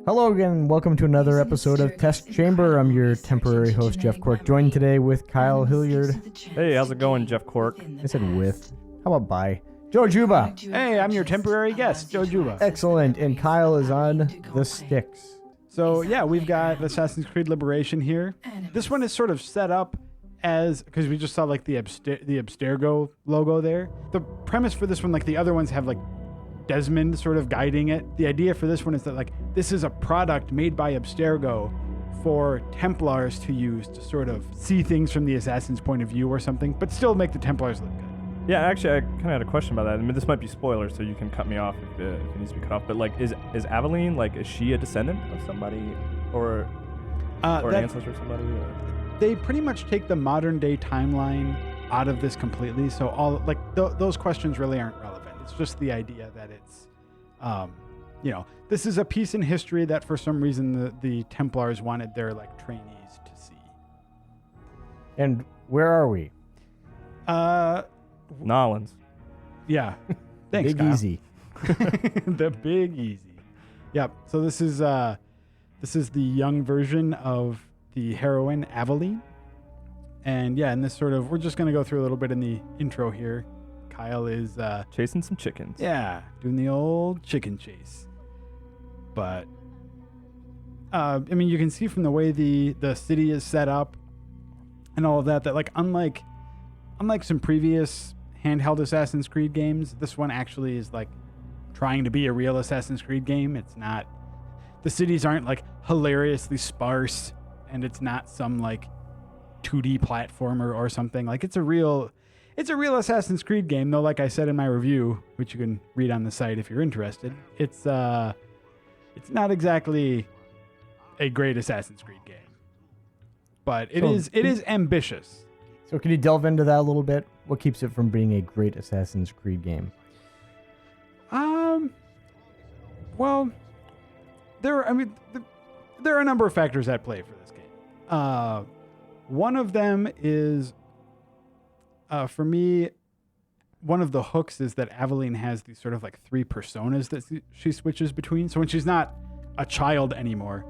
Hello again, and welcome to another episode of Test Chamber. I'm your temporary host, Jeff Cork, joined today with Kyle Hilliard. Hey, how's it going, Jeff Cork? I said with. How about by? Joe Juba. Hey, I'm your temporary guest, Joe Juba. Excellent, and Kyle is on the sticks. So, yeah, we've got Assassin's Creed Liberation here. This one is sort of set up as, because we just saw like the Abstergo logo there. The premise for this one, like the other ones have like Desmond sort of guiding it. The idea for this one is that like this is a product made by Abstergo for Templars to use to sort of see things from the Assassin's point of view or something, but still make the Templars look good. Yeah, actually, I kind of had a question about that. I mean, this might be spoilers, so you can cut me off if it needs to be cut off. But like, is Aveline, like, is she a descendant of somebody, or an ancestor of somebody? Or? They pretty much take the modern day timeline out of this completely. So all like those questions really aren't relevant. It's just the idea that it's, this is a piece in history that for some reason the Templars wanted their like trainees to see. And where are we? Nolans. Yeah. Thanks, Big Kyle. Easy. The Big Easy. Yep. So this is the young version of the heroine Aveline. And yeah, in this sort of, we're just going to go through a little bit in the intro here. Kyle is chasing some chickens. Yeah, doing the old chicken chase. But I mean, you can see from the way the city is set up and all of that like unlike some previous handheld Assassin's Creed games, this one actually is like trying to be a real Assassin's Creed game. It's not, the cities aren't like hilariously sparse, and it's not some like 2D platformer or something. Like it's a real Assassin's Creed game, though. Like I said in my review, which you can read on the site if you're interested, it's not exactly a great Assassin's Creed game, but it is ambitious. So can you delve into that a little bit? What keeps it from being a great Assassin's Creed game? Well, there are a number of factors at play for this game. One of them is, for me, one of the hooks is that Aveline has these sort of like three personas that she switches between. So when she's not a child anymore,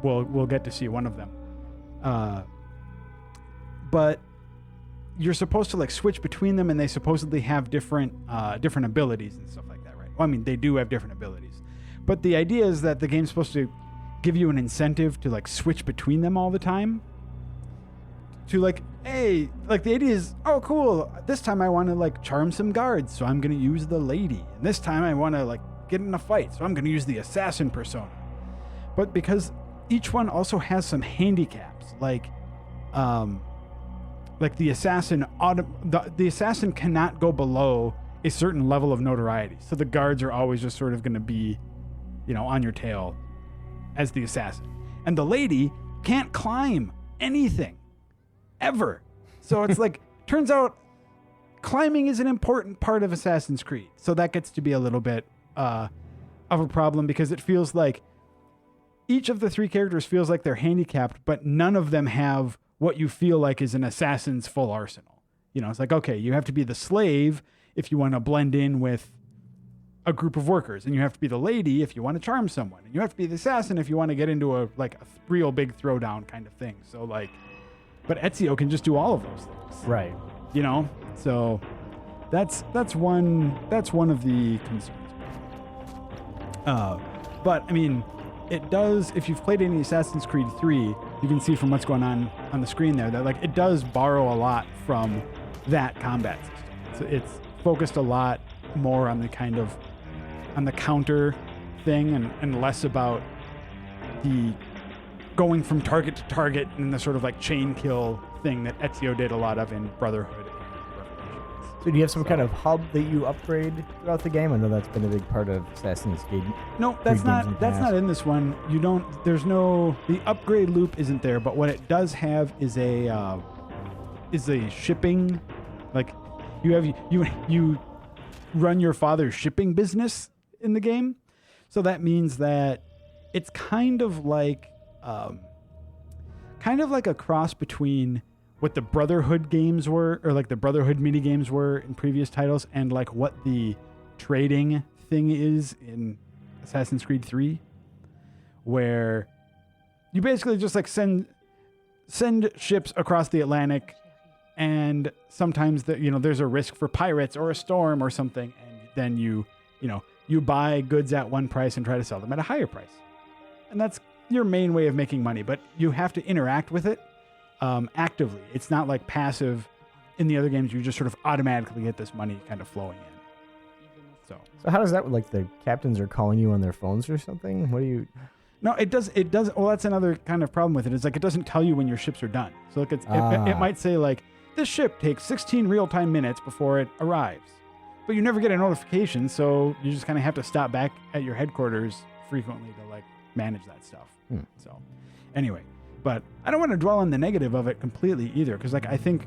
we'll get to see one of them. But you're supposed to like switch between them, and they supposedly have different abilities and stuff like that, right? Well, I mean, they do have different abilities, but the idea is that the game's supposed to give you an incentive to like switch between them all the time. To like, hey, like the idea is, oh, cool. This time I want to like charm some guards, so I'm going to use the lady. And this time I want to like get in a fight, so I'm going to use the assassin persona. But because each one also has some handicaps, like the assassin, the assassin cannot go below a certain level of notoriety. So the guards are always just sort of going to be, on your tail as the assassin. And the lady can't climb anything. Ever. So it's like, turns out climbing is an important part of Assassin's Creed. So that gets to be a little bit of a problem, because it feels like each of the three characters feels like they're handicapped, but none of them have what you feel like is an assassin's full arsenal. It's like, okay, you have to be the slave if you want to blend in with a group of workers, and you have to be the lady if you want to charm someone, and you have to be the assassin if you want to get into a real big throwdown kind of thing. So like, but Ezio can just do all of those things. Right. So that's one of the concerns. But I mean, it does, if you've played any Assassin's Creed 3, you can see from what's going on the screen there that like it does borrow a lot from that combat system. So it's focused a lot more on the counter thing and less about the going from target to target and the sort of like chain kill thing that Ezio did a lot of in Brotherhood and Revelations. So do you have some kind of hub that you upgrade throughout the game? I know that's been a big part of Assassin's Creed. No, that's not in this one. The upgrade loop isn't there, but what it does have is a shipping, like you run your father's shipping business in the game. So that means that it's kind of like a cross between what the Brotherhood games were, or like the Brotherhood mini games were in previous titles, and like what the trading thing is in Assassin's Creed 3, where you basically just like send ships across the Atlantic, and sometimes there's a risk for pirates or a storm or something, and then you buy goods at one price and try to sell them at a higher price. And that's your main way of making money, but you have to interact with it actively. It's not like passive. In the other games, you just sort of automatically get this money kind of flowing in. So how does that, like, the captains are calling you on their phones or something? What do you... No, it does. Well, that's another kind of problem with it. It's like it doesn't tell you when your ships are done. So like it might say like, this ship takes 16 real-time minutes before it arrives. But you never get a notification, so you just kind of have to stop back at your headquarters frequently to like manage that stuff. So anyway, but I don't want to dwell on the negative of it completely either, because like I think,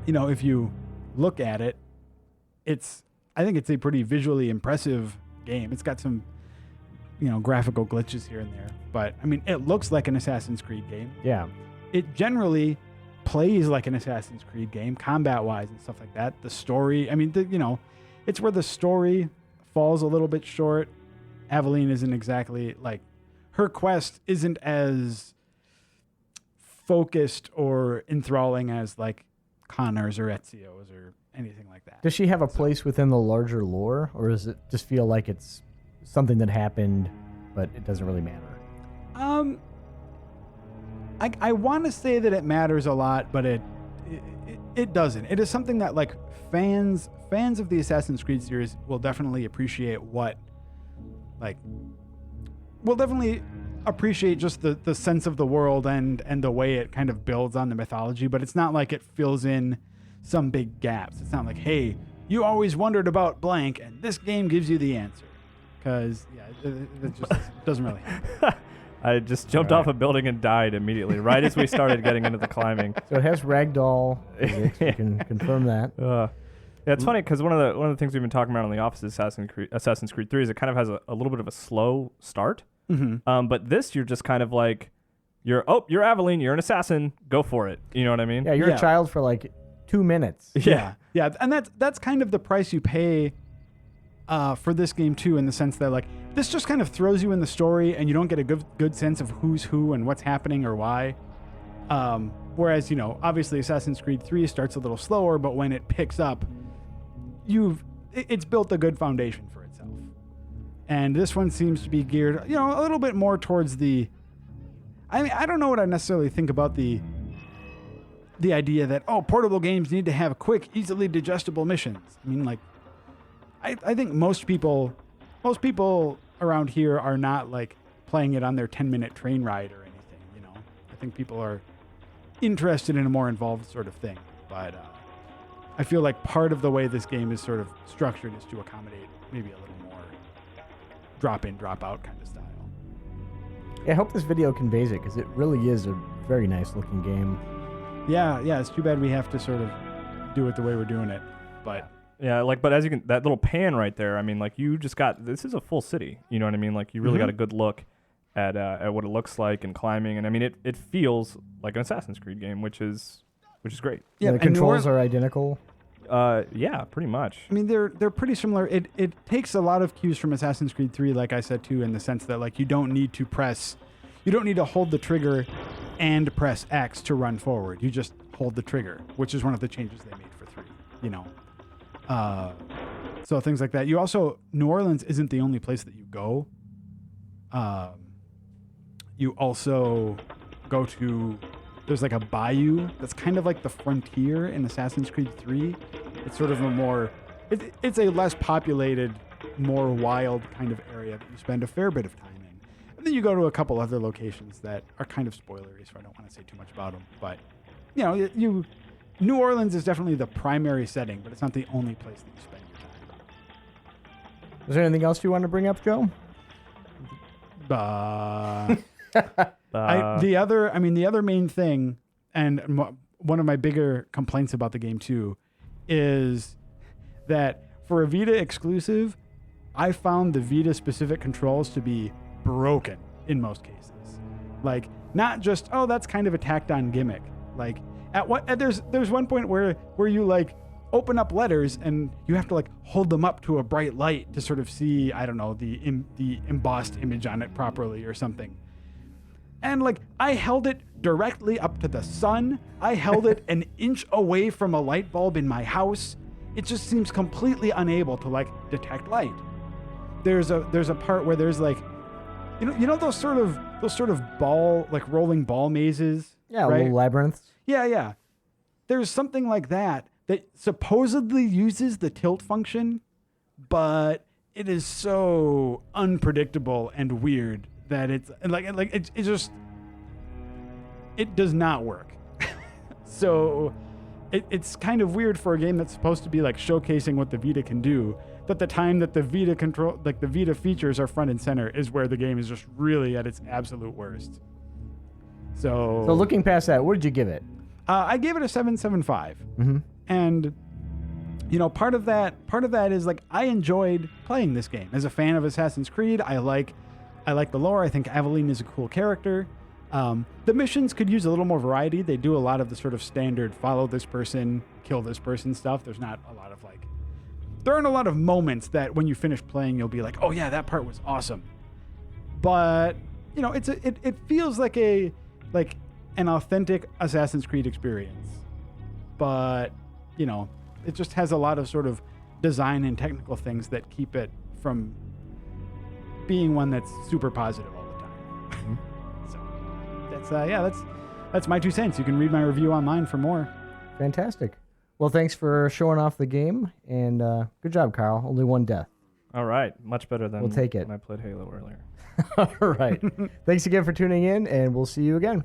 if you look at it, I think it's a pretty visually impressive game. It's got some graphical glitches here and there, but I mean, it looks like an Assassin's Creed game. Yeah. It generally plays like an Assassin's Creed game, combat-wise and stuff like that. The story, I mean, it's where the story falls a little bit short. Aveline isn't exactly like, her quest isn't as focused or enthralling as like Connor's or Ezio's or anything like that. Does she have a place within the larger lore, or does it just feel like it's something that happened, but it doesn't really matter? I want to say that it matters a lot, but it doesn't. It is something that like fans of the Assassin's Creed series will definitely appreciate just the sense of the world and the way it kind of builds on the mythology, but it's not like it fills in some big gaps. It's not like, hey, you always wondered about blank and this game gives you the answer. Because, it just doesn't really happen. I just jumped off a building and died immediately, right as we started getting into the climbing. So it has ragdoll physics. You can confirm that. Yeah, it's funny because one of the things we've been talking about on the Office of Assassin's Creed 3 is it kind of has a little bit of a slow start. Mm-hmm. But this, you're just kind of like, you're Aveline, you're an assassin, go for it. You know what I mean? Yeah, you're a child for like 2 minutes. Yeah, and that's kind of the price you pay for this game too, in the sense that like this just kind of throws you in the story and you don't get a good sense of who's who and what's happening or why. Whereas obviously Assassin's Creed 3 starts a little slower, but when it picks up, it's built a good foundation for itself. And this one seems to be geared a little bit more towards the. I mean, I don't know what I necessarily think about the idea that portable games need to have quick, easily digestible missions. I mean, like. I think most people around here are not like playing it on their 10-minute train ride or anything. I think people are interested in a more involved sort of thing. But I feel like part of the way this game is sort of structured is to accommodate maybe a little more drop in, drop out kind of style. Yeah, I hope this video conveys it, because it really is a very nice looking game. Yeah, it's too bad we have to sort of do it the way we're doing it, but. Yeah, but as you can, that little pan right there, I mean, like you just got, this is a full city, you know what I mean? Like you really got a good look at what it looks like and climbing, and I mean, it feels like an Assassin's Creed game, which is great. Yeah, the controls are identical. Yeah, pretty much. I mean, they're pretty similar. It takes a lot of cues from Assassin's Creed 3, like I said too, in the sense that like you don't need to hold the trigger and press X to run forward. You just hold the trigger, which is one of the changes they made for 3. So things like that. New Orleans isn't the only place that you go. You also go to, there's like a bayou that's kind of like the frontier in Assassin's Creed 3. It's sort of it's a less populated, more wild kind of area that you spend a fair bit of time in. And then you go to a couple other locations that are kind of spoilery, so I don't want to say too much about them. But, New Orleans is definitely the primary setting, but it's not the only place that you spend your time. Is there anything else you want to bring up, Joe? The other main thing, and one of my bigger complaints about the game too, is that for a Vita exclusive, I found the Vita specific controls to be broken in most cases. Like, not just, that's kind of a tacked on gimmick. Like, There's one point where you like open up letters and you have to like hold them up to a bright light to sort of see, I don't know, the embossed image on it properly or something. And like I held it directly up to the sun. I held it an inch away from a light bulb in my house. It just seems completely unable to like detect light. There's a part where there's like, you know those sort of ball, like rolling ball mazes. Yeah, right? little labyrinths. Yeah. There's something like that supposedly uses the tilt function, but it is so unpredictable and weird that it does not work. So it's kind of weird for a game that's supposed to be like showcasing what the Vita can do, that the time that the Vita features are front and center is where the game is just really at its absolute worst. So looking past that, what did you give it? I gave it a 7.75. And part of that is like I enjoyed playing this game. As a fan of Assassin's Creed, I like the lore. I think Aveline is a cool character. The missions could use a little more variety. They do a lot of the sort of standard follow this person, kill this person stuff. There aren't a lot of moments that when you finish playing you'll be like, oh yeah, that part was awesome. But it feels like an authentic Assassin's Creed experience. But it just has a lot of sort of design and technical things that keep it from being one that's super positive all the time. So that's my 2 cents. You can read my review online for more. Fantastic. Well, thanks for showing off the game, and good job, Kyle. Only 1 death. All right, much better than We'll take it. when I played Halo earlier. All right. Thanks again for tuning in, and we'll see you again.